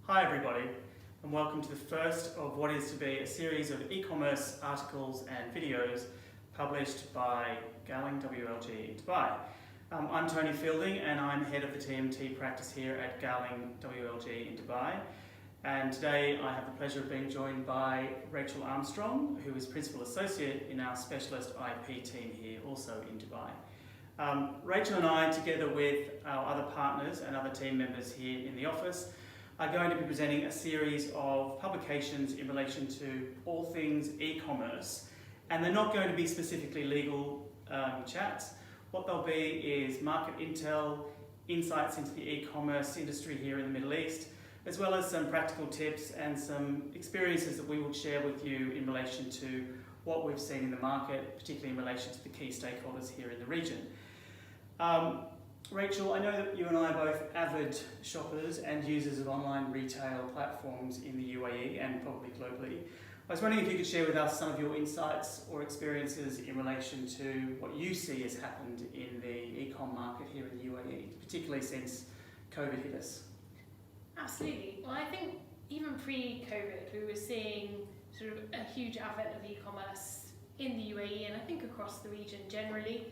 Hi everybody, and welcome to the first of what is to be a series of e-commerce articles and videos published by Gowling WLG in Dubai. I'm Tony Fielding and I'm head of the TMT practice here at Gowling WLG in Dubai. And today I have the pleasure of being joined by Rachel Armstrong, who is Principal Associate in our Specialist IP team here, also in Dubai. Rachel and I, together with our other partners and other team members here in the office, are going to be presenting a series of publications in relation to all things e-commerce. And they're not going to be specifically legal chats. What they'll be is market intel, insights into the e-commerce industry here in the Middle East, as well as some practical tips and some experiences that we will share with you in relation to what we've seen in the market, particularly in relation to the key stakeholders here in the region. Rachel, I know that you and I are both avid shoppers and users of online retail platforms in the UAE and probably globally. I was wondering if you could share with us some of your insights or experiences in relation to what you see has happened in the e-com market here in the UAE, particularly since COVID hit us. Absolutely. Well, I think even pre-COVID, we were seeing sort of a huge advent of e-commerce in the UAE and I think across the region generally.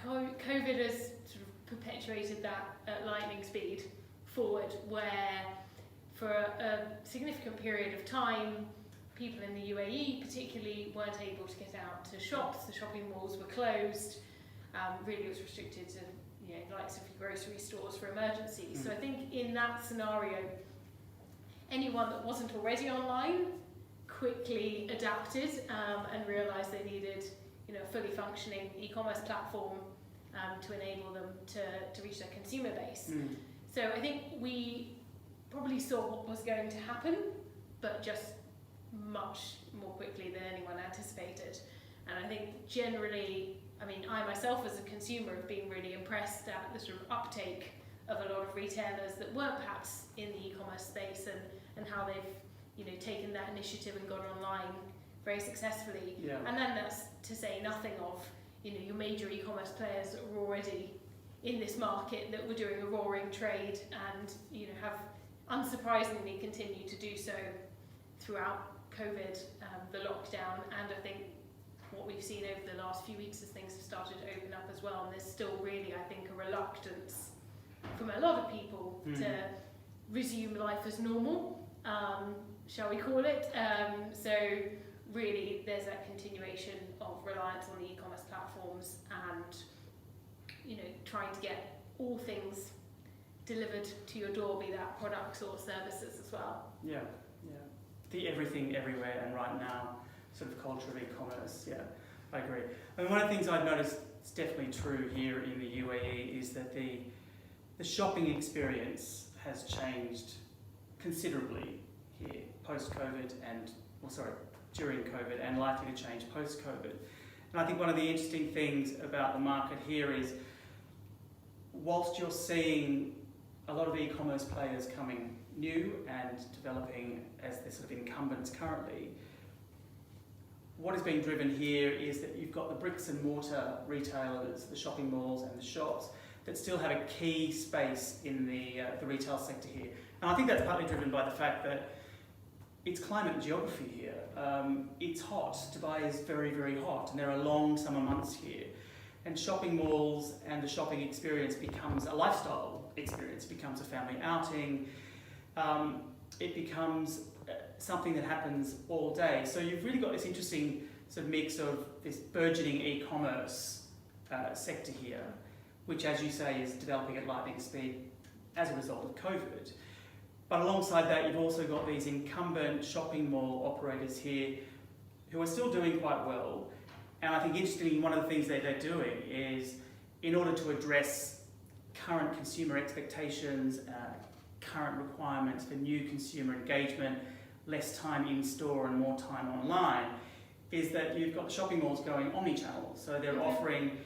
COVID has sort of perpetuated that at lightning speed forward, where for a significant period of time, people in the UAE particularly weren't able to get out to shops. The shopping malls were closed. Really, it was restricted to the likes of your grocery stores for emergencies. So I think in that scenario, anyone that wasn't already online quickly adapted and realised they needed a fully functioning e-commerce platform to enable them to reach their consumer base. So I think we probably saw what was going to happen, but just much more quickly than anyone anticipated. And I think generally, I myself as a consumer have been really impressed at the sort of uptake of a lot of retailers that weren't perhaps in the e-commerce space and how they've taken that initiative and gone online very successfully. Yeah. And then that's to say nothing of your major e-commerce players that were already in this market that were doing a roaring trade and have unsurprisingly continued to do so throughout COVID, the lockdown, and I think what we've seen over the last few weeks as things have started to open up as well, and there's still really, I think, a reluctance from a lot of people to resume life as normal, shall we call it. So really there's that continuation of reliance on the e-commerce platforms and trying to get all things delivered to your door, be that products or services as well. Yeah. The everything, everywhere, and right now sort of culture of e-commerce. Yeah, I agree. One of the things I've noticed is definitely true here in the UAE is that the shopping experience has changed considerably here post-COVID during COVID and likely to change post-COVID. And I think one of the interesting things about the market here is whilst you're seeing a lot of e-commerce players coming new and developing as the sort of incumbents currently, what is being driven here is that you've got the bricks and mortar retailers, the shopping malls and the shops that still have a key space in the retail sector here. And I think that's partly driven by the fact that it's climate and geography here. It's hot. Dubai is very, very hot, and there are long summer months here. And shopping malls and the shopping experience becomes a lifestyle experience, becomes a family outing. It becomes something that happens all day. So you've really got this interesting sort of mix of this burgeoning e-commerce sector here, which, as you say, is developing at lightning speed as a result of COVID. But alongside that, you've also got these incumbent shopping mall operators here who are still doing quite well. And I think interestingly, one of the things that they're doing is, in order to address current consumer expectations, current requirements for new consumer engagement, less time in store and more time online, is that you've got the shopping malls going omni-channel. So they're offering,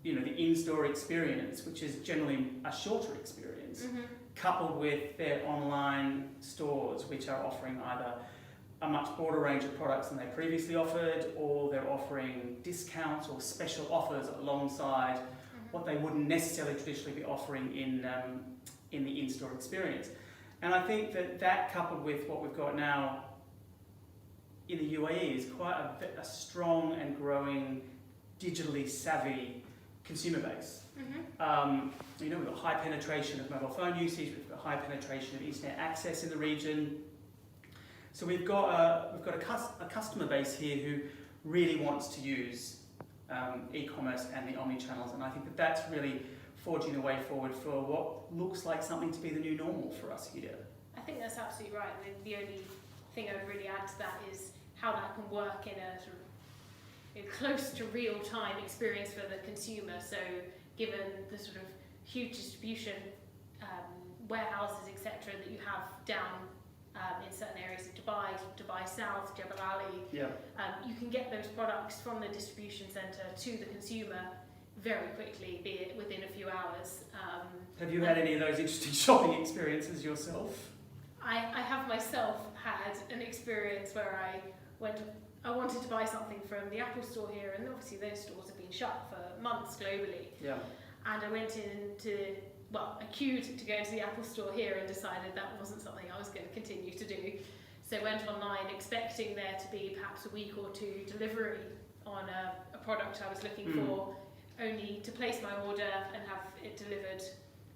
the in-store experience, which is generally a shorter experience, coupled with their online stores, which are offering either a much broader range of products than they previously offered, or they're offering discounts or special offers alongside what they wouldn't necessarily traditionally be offering in the in-store experience. And I think that coupled with what we've got now in the UAE is quite a strong and growing digitally savvy consumer base. We've got high penetration of mobile phone usage, we've got high penetration of internet access in the region. So we've got a customer base here who really wants to use e-commerce and the omni-channels, and I think that's really forging the way forward for what looks like something to be the new normal for us here. I think that's absolutely right. The only thing I would really add to that is how that can work in a sort of close to real-time experience for the consumer. So given the sort of huge distribution warehouses, etc., that you have down in certain areas of Dubai South, Jebel Ali, you can get those products from the distribution centre to the consumer very quickly, be it within a few hours. Have you had any of those interesting shopping experiences yourself? I have myself had an experience where I wanted to buy something from the Apple store here, and obviously those stores have been shut for months globally. Yeah. And I went I queued to go into the Apple store here and decided that wasn't something I was going to continue to do. So I went online expecting there to be perhaps a week or two delivery on a product I was looking for, only to place my order and have it delivered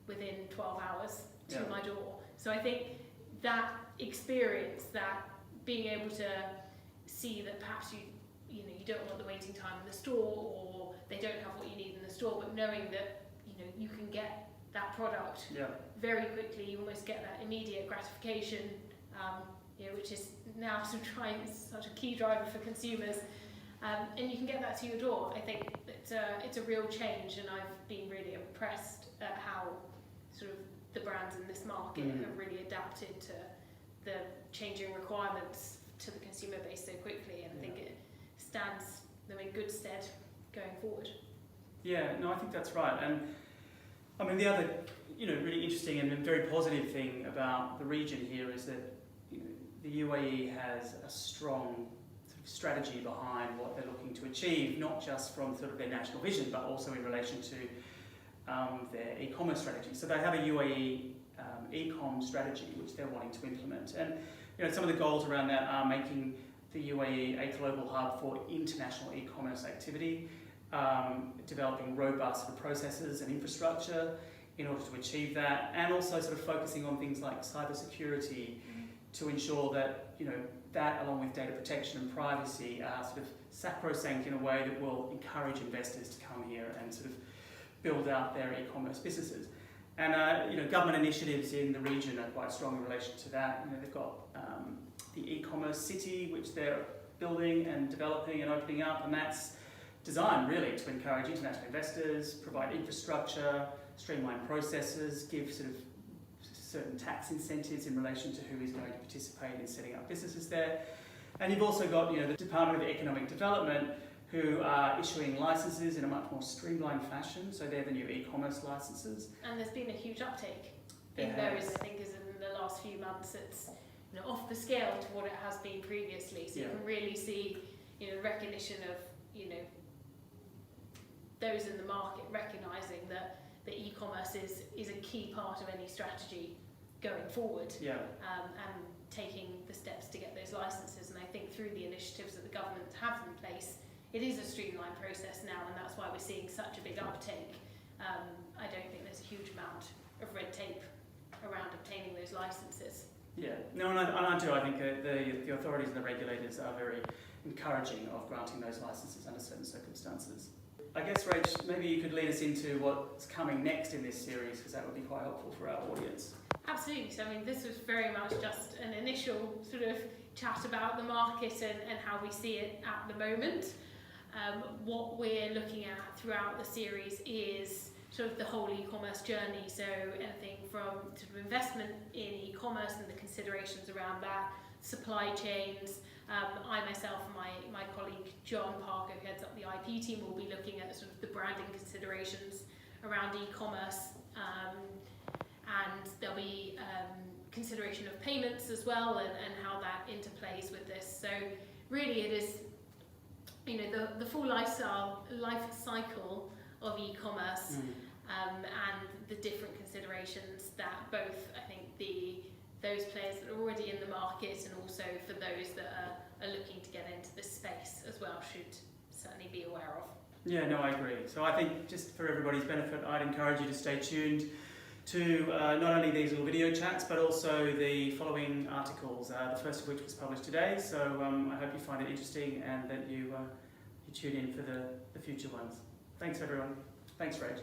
within 12 hours to my door. So I think that experience, that being able to see that perhaps you don't want the waiting time in the store, or they don't have what you need in the store, but knowing that you can get that product very quickly, you almost get that immediate gratification, which is now such a key driver for consumers, and you can get that to your door. I think that it's a real change, and I've been really impressed at how sort of the brands in this market have really adapted to the changing requirements to the consumer base so quickly, and I think it stands them in good stead going forward. Yeah, no, I think that's right. And I mean, the other, really interesting and very positive thing about the region here is that the UAE has a strong sort of strategy behind what they're looking to achieve, not just from sort of their national vision, but also in relation to their e-commerce strategy. So they have a UAE ecom strategy which they're wanting to implement, and some of the goals around that are making the UAE a global hub for international e-commerce activity, developing robust sort of processes and infrastructure in order to achieve that, and also sort of focusing on things like cybersecurity to ensure that that, along with data protection and privacy, are sort of sacrosanct in a way that will encourage investors to come here and sort of build out their e-commerce businesses. And government initiatives in the region are quite strong in relation to that. They've got the Ecommerce city, which they're building and developing and opening up, and that's designed really to encourage international investors, provide infrastructure, streamline processes, give sort of certain tax incentives in relation to who is going to participate in setting up businesses there. And you've also got the Department of Economic Development, who are issuing licenses in a much more streamlined fashion, so they're the new e-commerce licenses. And there's been a huge uptake in those, I think, as in the last few months. It's off the scale to what it has been previously, so you can really see recognition of those in the market recognising that the e-commerce is a key part of any strategy going forward, and taking the steps to get those licenses. And I think through the initiatives that the government have in place, it is a streamlined process now, and that's why we're seeing such a big uptake. I don't think there's a huge amount of red tape around obtaining those licenses. Yeah, no, and I do. I think the authorities and the regulators are very encouraging of granting those licenses under certain circumstances. I guess, Rach, maybe you could lead us into what's coming next in this series, because that would be quite helpful for our audience. Absolutely. So, I mean, this was very much just an initial sort of chat about the market and how we see it at the moment. What we're looking at throughout the series is sort of the whole e-commerce journey, so anything from sort of investment in e-commerce and the considerations around that, supply chains. I myself and my colleague John Parker, who heads up the IP team, will be looking at sort of the branding considerations around e-commerce, and there'll be consideration of payments as well, and how that interplays with this. So really it is the full life cycle of e-commerce, and the different considerations that both, I think, the those players that are already in the market, and also for those that are looking to get into this space as well, should certainly be aware of. Yeah, no, I agree. So I think just for everybody's benefit, I'd encourage you to stay tuned to not only these little video chats, but also the following articles, the first of which was published today. So I hope you find it interesting and that you tune in for the future ones. Thanks, everyone. Thanks, Rach.